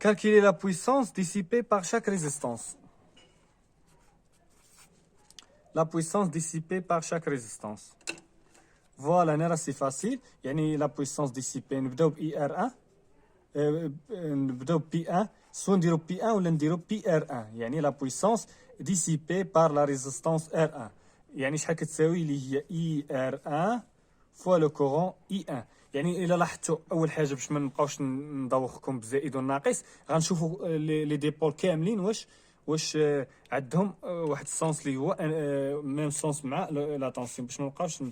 كالكيلي لا بويسونس ديسيبي بار شاك ريزيستانس. لا بويسونس ديسيبي بار شاك ريزيستانس. فوالا هنا راه سي فاسيل. يعني لا بويسونس ديسيبي نبداو ب اي ار 1، نبداو بي 1، سوا نديرو بي 1 ولا نديرو بي ار 1. يعني لا بويسونس ديسيبي بار لا ريزيستانس ار 1. يعني شحال كتساوي اللي هي اي ار 1 فوا لو كورون اي 1. يعني الا لاحظتوا اول حاجه باش ما نبقاوش ندوخكم بالزائد والناقص، غنشوفوا لي ديبول كاملين واش عندهم واحد السونس اللي هو ميم سونس مع لا طونسيون، باش ما نبقاوش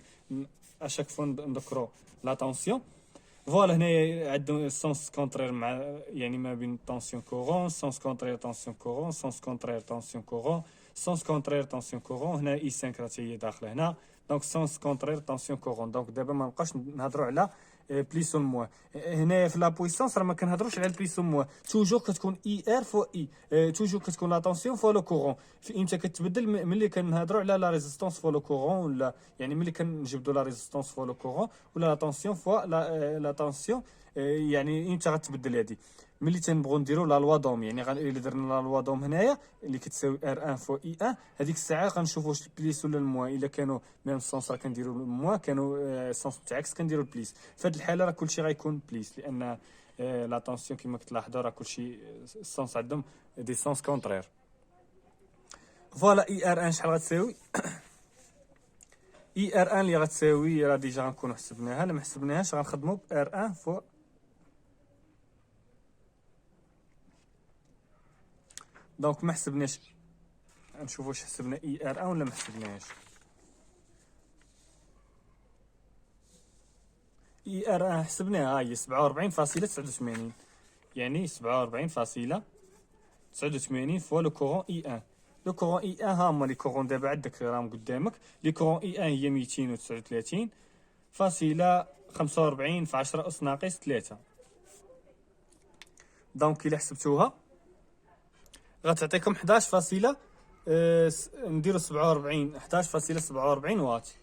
اشاك فوا نذكروا لا طونسيون. فوالا هنا عندهم سونس كونترير مع يعني ما بين طونسيون كورون، سونس كونترير طونسيون كورون، سونس كونترير طونسيون كورون، سونس كونترير طونسيون كورون. هنا اي 5 راه هي داخله هنا. دونك سونس كونترير طونسيون كورون. دونك دابا ما نبقاش نهضروا على بليس و موان. هنا في لا بويسونس راه ما كنهضروش على البليس و موان. توجور كتكون اي ار فوا اي، توجور كتكون لا طونسيون فوا لو كورون. امتى كتبدل؟ ملي كنهضروا على لا ريزيستونس فوا لو كورون، ولا يعني ملي كنجبدوا لا ريزيستونس فوا لو كورون، ولا لا طونسيون فوا لا طونسيون. يعني امتى غتبدل هادي؟ ملي تنبغوا نديروا لا لوا دوم. يعني الا درنا لا لوا دوم هنايا اللي كتساوي ار 1 فوا اي 1، هذيك الساعه غنشوفوا واش البليس ولا الموان. الا كانوا ميم سونس راه كنديروا الموان، كانوا سونس متعكس كنديروا البليس. في هذه الحاله راه كلشي غيكون بليس، لان لا طونسيون كما كتلاحظوا راه كلشي السونس عندهم دي سونس كونترير. فوالا اي ار 1 شحال غتساوي؟ اي ار 1 اللي غتساوي راه ديجا غنكونوا حسبناها. لما حسبناهاش غنخدموا ب ار 1 فوا. دونك ما حسبناش، نشوفوا واش حسبنا اي ار 1 ولا ما حسبناهاش. اي ار 1 حسبناها، هي 47.89. يعني 47.89 فوا لو كورون اي 1. لو كورون اي 1 ها هما لي كورون دابا عندك راهم قدامك. لي كورون اي 1 هي 239 فاصلة 45 في 10 أس ناقص 3. دونك إلا حسبتوها غتعطيكم 11 فاصلة نديرو 47 11.47 واط.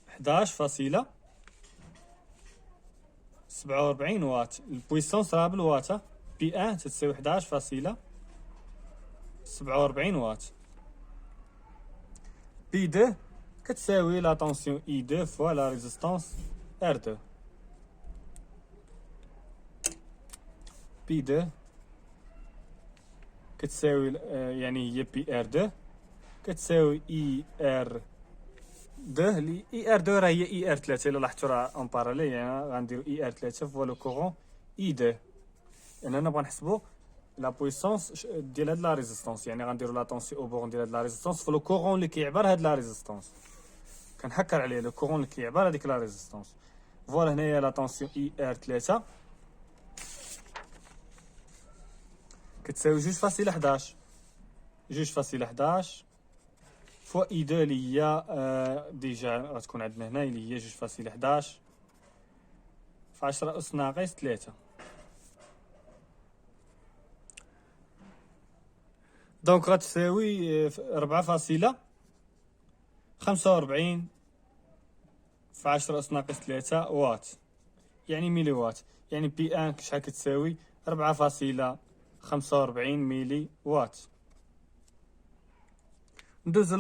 11.47 واط. البويسونس راه بالواط. بي 1 تتساوي 11.47 واط. بي 2 كتساوي لا طونسيون اي 2 فوا لا ريزيستونس ار 2. بي 2 كتساوي يعني هي بي ار 2 كتساوي اي ار 2. لي اي ار 2 راه هي اي ار 3. الا لاحظتوا راه اون باراليل، يعني غنديرو اي ار 3 فوا لو كورون اي 2. انا نبغى نحسبوا لا بويسونس ديال هاد لا ريزيستونس. يعني غنديرو لا طونسيون او بورون ديال هاد لا ريزيستونس فوا لو كورون اللي كيعبر هاد لا ريزيستونس. كنحكر عليه لو كورون اللي كيعبر هذيك لا ريزيستونس. فوالا هنايا لا طونسيون اي ار 3 كتساوي 2.11. 2.11 فوا اي 2 اللي هي ديجا غتكون عندنا هنا اللي هي 2.11 في 10 أس ناقص 3. دونك غتساوي 4.45 في 10 أس ناقص 3 واط، يعني ميلي واط. يعني بي ان شحال كتساوي 4.45 ميلي واط. ندوزو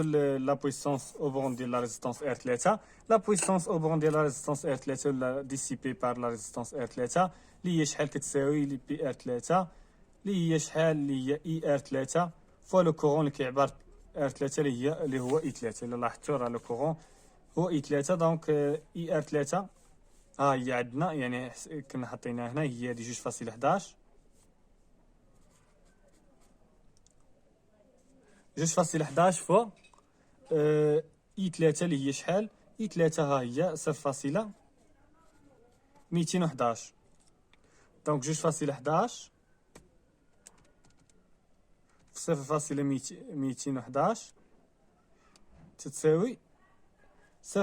لا بويسونس او بون ديال لا ريزيستونس ار 3. لا بويسونس او بون ديال لا ريزيستونس ار 3 ولا ديسيبي بار لا ريزيستونس ار 3 اللي هي شحال كتساوي لي بي ار 3 اللي هي شحال اللي هي اي ار 3 فوا لو كورون اللي كيعبر ار 3 اللي هو اي 3. الا لاحظتوا راه لو كورون هو اي 3. دونك اي ار 3 ها هي عندنا، يعني كنا حطيناها هنا، هي هادي 2.11. 2.11 فوا اي 3 اللي هي شحال؟ اي 3 ها هي 0.211. دونك 2.11 في 0.211 تتساوي 0.445.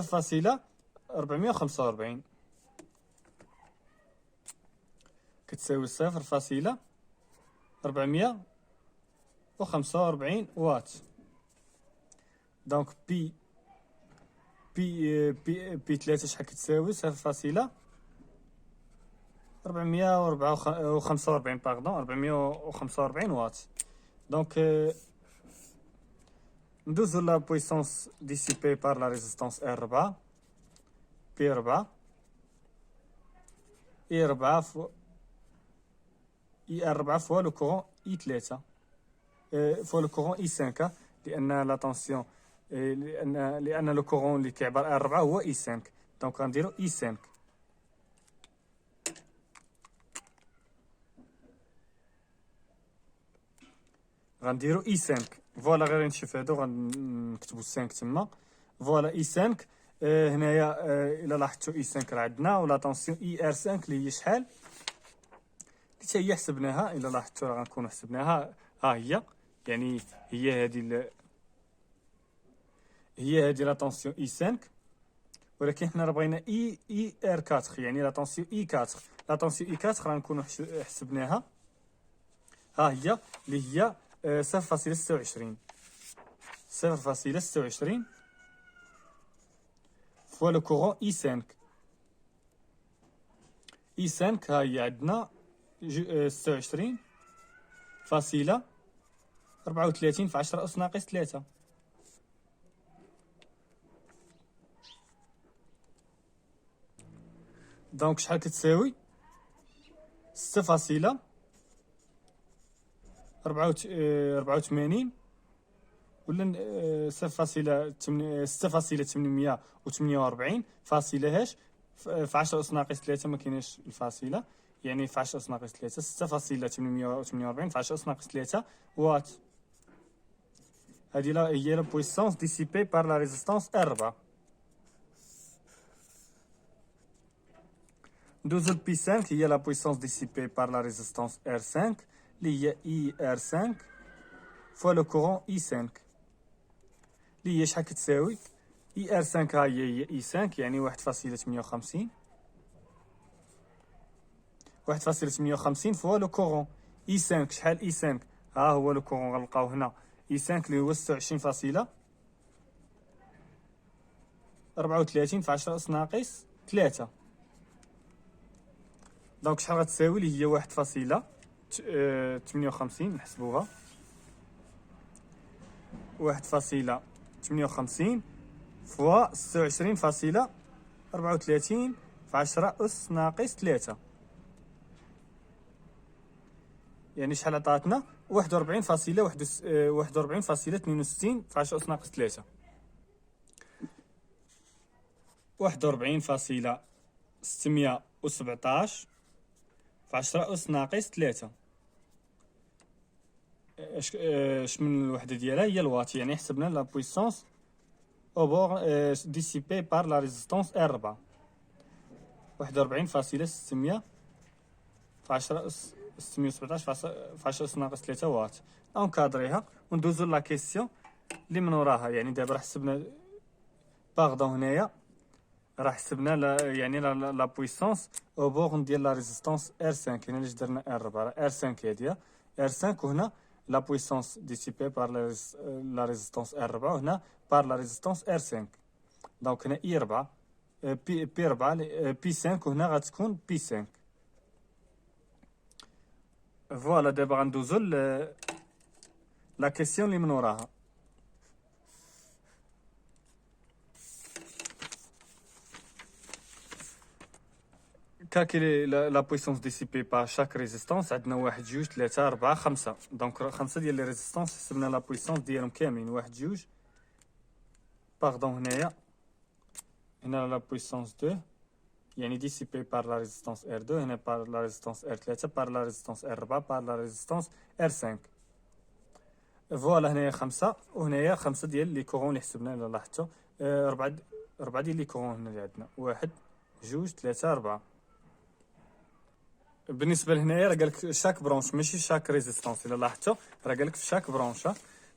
كتساوي 0.445 واط. دونك بي 3 شحال كتساوي؟ 0.445 باردون 445 واط. دونك ندوزو لا بويسونس ديسيبي بار لا ريزيستونس ار 4 بي 4 اي 4 اي ار 4 فوا لو كورون اي 3 فوا لو كورون اي 5 لان لا طونسيون لان لو كورون اللي كيعبر ار 4 هو اي 5. دونك غنديرو اي 5. غنديرو اي 5. فوالا غير نشوف هادو غنكتبو 5 تما. فوالا اي 5 هنايا الا لاحظتو اي 5 راه عندنا، ولا طونسيون اي ار 5 اللي هي شحال اللي حتى هي حسبناها. الا لاحظتو راه غنكونو حسبناها. ها هي، يعني هي هادي لا طونسيون اي 5. ولكن حنا راه بغينا اي ار 4، يعني لا طونسيون اي 4. لا طونسيون اي 4 راه نكونو حسبناها. ها هي اللي هي 0.26 فوا لو كورون اي 5. اي 5 ها هي عندنا 26.34 في 10 أس ناقص 3. دونك شحال كتساوي؟ 6.84 ولا 6.848 فاصلة هاش في 10 أس ناقص 3. ما كايناش الفاصلة، يعني في 10 أس ناقص 3 6.848 في 10 أس ناقص 3 واط. هادي هي لا بويسونس ديسيبي بار لا ريزيستونس ار 4. ندوزو بي 5 هي لا بويسونس ديسيبي بار لا ريزيستونس ار 5 اللي هي اي ار 5 فوا لو كورون اي 5 اللي هي شحال كتساوي؟ اي ار 5 ها هي اي 5 يعني 1.58 فوا لو كورون اي 5. شحال اي 5؟ ها هو لو كورون غنلقاو هنا اي 5 اللي هو 26.34 في 10 أس ناقص 3. دونك شحال غتساوي؟ اللي هي 1.58 نحسبوها. 1.58 فوا 26.34 في 10 أس ناقص 3. يعني شحال عطاتنا؟ 41.62 في 10 أس ناقص 3. 41.617 في 10 أس ناقص 3. اش من الوحدة ديالها؟ هي الواط. يعني حسبنا لا بويسونس او بور ديسيبي بار لا ريزيستونس ار 4. 41.600 في 10 أس 617 في 10 أس ناقص 3 واط. اونكادريها وندوزو لا كيسيون اللي من وراها. يعني دابا راه حسبنا باغدون هنايا، راه حسبنا يعني لا بويسونس او بورن ديال لا ريزيستونس R5. هنا اللي درنا R4 R5 هادي R5، وهنا لا بويسونس ديسيبي بار لا ريزيستونس R4، وهنا بار لا ريزيستونس R5. دونك هنا I4 P4 P5، وهنا غتكون P5. فوالا دابا غندوزو لا كيسيون اللي من وراها. كالكيلي لا بويسونس ديسيبي با شاك ريزيستونس. عندنا 1 2 3 4 5. دونك 5 ديال لي ريزيستونس حسبنا لا بويسونس ديالهم كاملين. 1 2 باردون هنايا، هنا لا بويسونس 2 يعني ديسيبي بار لا ريزيستونس R2، هنا بار لا ريزيستونس R3 بار لا ريزيستونس R4 بار لا ريزيستونس R5. فوالا هنايا 5، وهنايا 5 ديال لي كورون اللي حسبنا. الا لاحظتوا 4 ديال لي كورون هنا اللي عندنا 1 2 3 4. بالنسبه لهنايا راه قالك شاك برونش ماشي شاك ريزيستونس. الا لاحظتوا راه قالك في شاك برونش،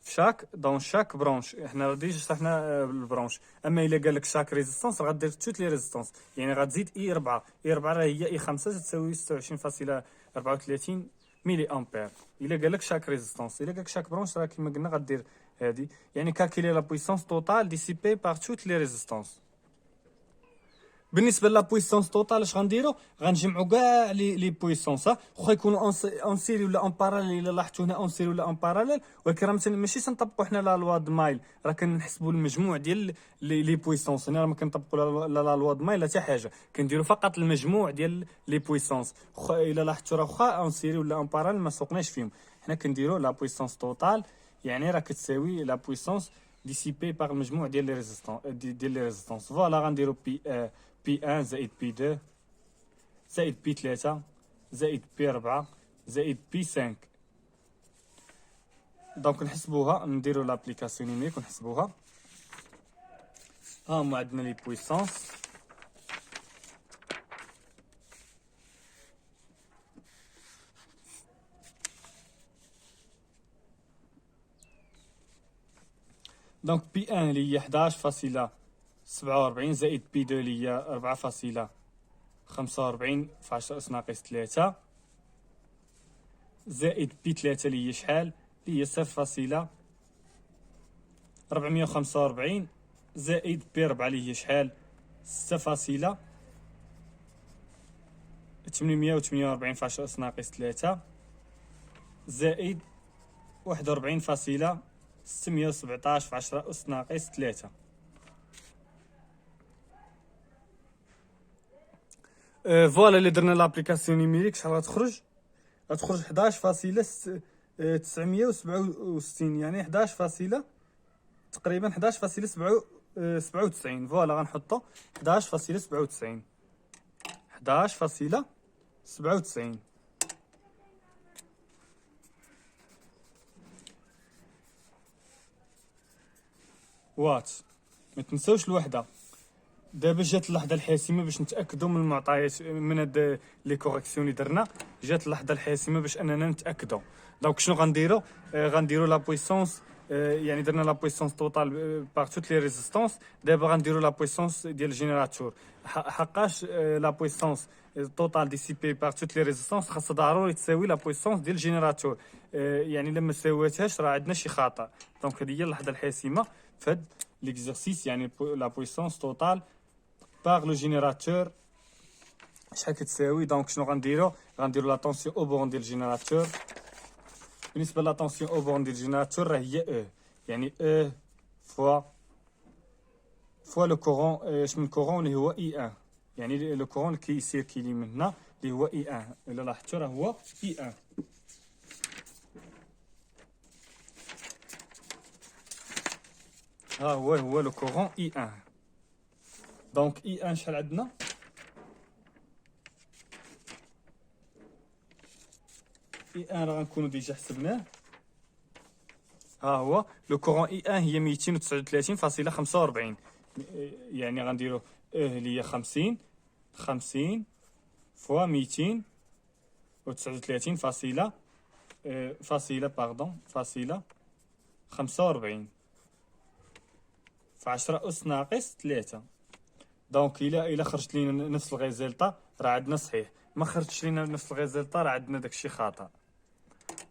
في شاك دون شاك برونش. حنا ديجا شرحنا البرونش. اما الا قالك شاك ريزيستونس راه غدير توت لي ريزيستونس، يعني غتزيد I4. I4 راه هي I5 تساوي 26.34 ملي امبير. الا قالك شاك ريزيستونس. الا قالك شاك برونش راه كما قلنا غدير هادي، يعني كالكيلي لا بويسونس توتال ديسيبي بار توت لي ريزيستونس. بالنسبه لا بويسونس توتال اش غنديرو؟ غنجمعوا كاع لي بويسونس، واخا يكونوا اون سيري ولا اون باراليل. الا لاحظتوا هنا اون سيري ولا اون باراليل، ولكن راه ماشي تنطبقوا حنا لا لوا د مايل، راه كنحسبوا المجموع ديال لي بويسونس. هنا ما كنطبقوا لا لوا د مايل لا حتى حاجه، كنديروا فقط المجموع ديال لي بويسونس. الا لاحظتوا راه واخا اون سيري ولا اون باراليل ما سوقناش فيهم، حنا كنديروا لا بويسونس توتال، يعني راه كتساوي لا بويسونس ديسيبي باغ المجموع ديال لي ريزيستونس ديال لي ريزيستونس. فوالا غنديروا P1 زائد P2 زائد P3 زائد P4 زائد P5. دونك نحسبوها، نديرو لابليكاسيون نيميك ونحسبوها. ها هما عندنا لي بويسونس. دونك P1 اللي هي 11.47 زائد P2 اللي هي 4.45 في 10 أس ناقص 3 زائد P3 اللي هي شحال؟ اللي هي 0.445 زائد P4 اللي هي شحال؟ 6.848 في 10 أس ناقص 3 زائد 41.617 في 10 أس ناقص 3. فوالا اللي درنا لابليكاسيون نيميريك شحال غتخرج؟ غتخرج 11.967، يعني 11 تقريبا 11.97. فوالا غنحطو 11.97 11.97 وات. ما تنساوش الوحده. دابا جات اللحظه الحاسمه باش نتاكدوا من المعطيات، من هاد لي كوريكسيون اللي درنا. جات اللحظه الحاسمه باش اننا نتاكدوا. دونك شنو غنديروا لا بويسونس، يعني درنا لا بويسونس توتال باغ توت لي ريزيستونس. دابا غنديروا لا بويسونس ديال الجينيراتور، حقاش لا بويسونس توتال ديسيبي باغ توت لي ريزيستونس خاصها ضروري تساوي لا بويسونس ديال الجينيراتور. يعني لما ساواتهاش راه عندنا شي خطا. دونك هذه هي اللحظه الحاسمه في هاد ليكزرسيس، يعني لا بويسونس توتال باغ لو جينيراتور شحال كتساوي. دونك شنو غنديروا لا طونسيون او بورن ديال الجينيراتور. بالنسبه لا طونسيون او بورن ديال الجينيراتور راه هي او، يعني او فوا لو كورون من كورون اللي هو اي 1، يعني لو كورون كيسيركيلي من هنا اللي هو اي 1. الا لاحظتوا راه هو اي 1. ها هو لو كورون اي 1. دونك اي 1 شحال عندنا؟ اي 1 راه غنكونوا ديجا حسبناه. ها هو لو كورون اي 1 هي 239.45، يعني غنديرو اللي هي 50 50 فوا 239 فاصلة 45 في 10 أس ناقص 3. دونك إلا خرجت لينا نفس الغيزيلطا راه عندنا صحيح، ما خرجتش لينا نفس الغيزيلطا راه عندنا داكشي خطأ.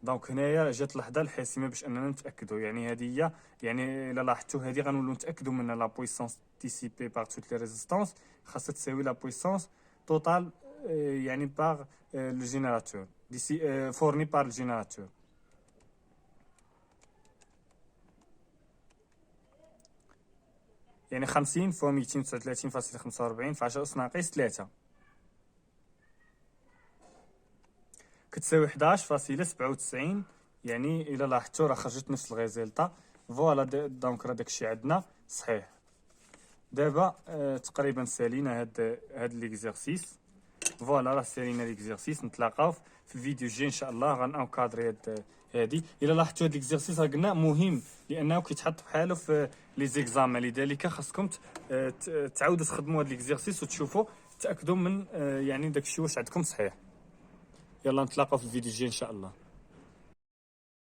دونك هنايا جات اللحظه الحاسمه باش اننا نتاكدوا، يعني هذه هي، يعني الا لاحظتوا هذه غنولوا نتاكدوا منها لا بويسونس ديسيبي باغ توت لي ريزيستانس خاصها تساوي لا بويسونس توتال يعني باغ لو جينيراتور ديسي فورني بار الجينيراتور. يعني 50 فوا 239.45 في 10 أس ناقص 3 كتساوي 11.97. يعني الا لاحظتوا راه خرجت نفس الغيزيلطا. فوالا دونك راه داكشي عندنا صحيح. دابا تقريبا سالينا هاد ليكزيرسيس. فوالا راه سالينا ليكزيرسيس. نتلاقاو في الفيديو الجاي ان شاء الله غنكادري هادي. الا لاحظتوا هاد ليكزيرسيس راه قلنا مهم لانه كيتحط بحالو في لي زيكزامان، لذلك خاصكم تعاودوا تخدموا هاد ليكزيرسيس وتشوفوا تاكدوا من يعني داكشي واش عندكم صحيح. يلا نتلاقاو في الفيديو الجاي ان شاء الله.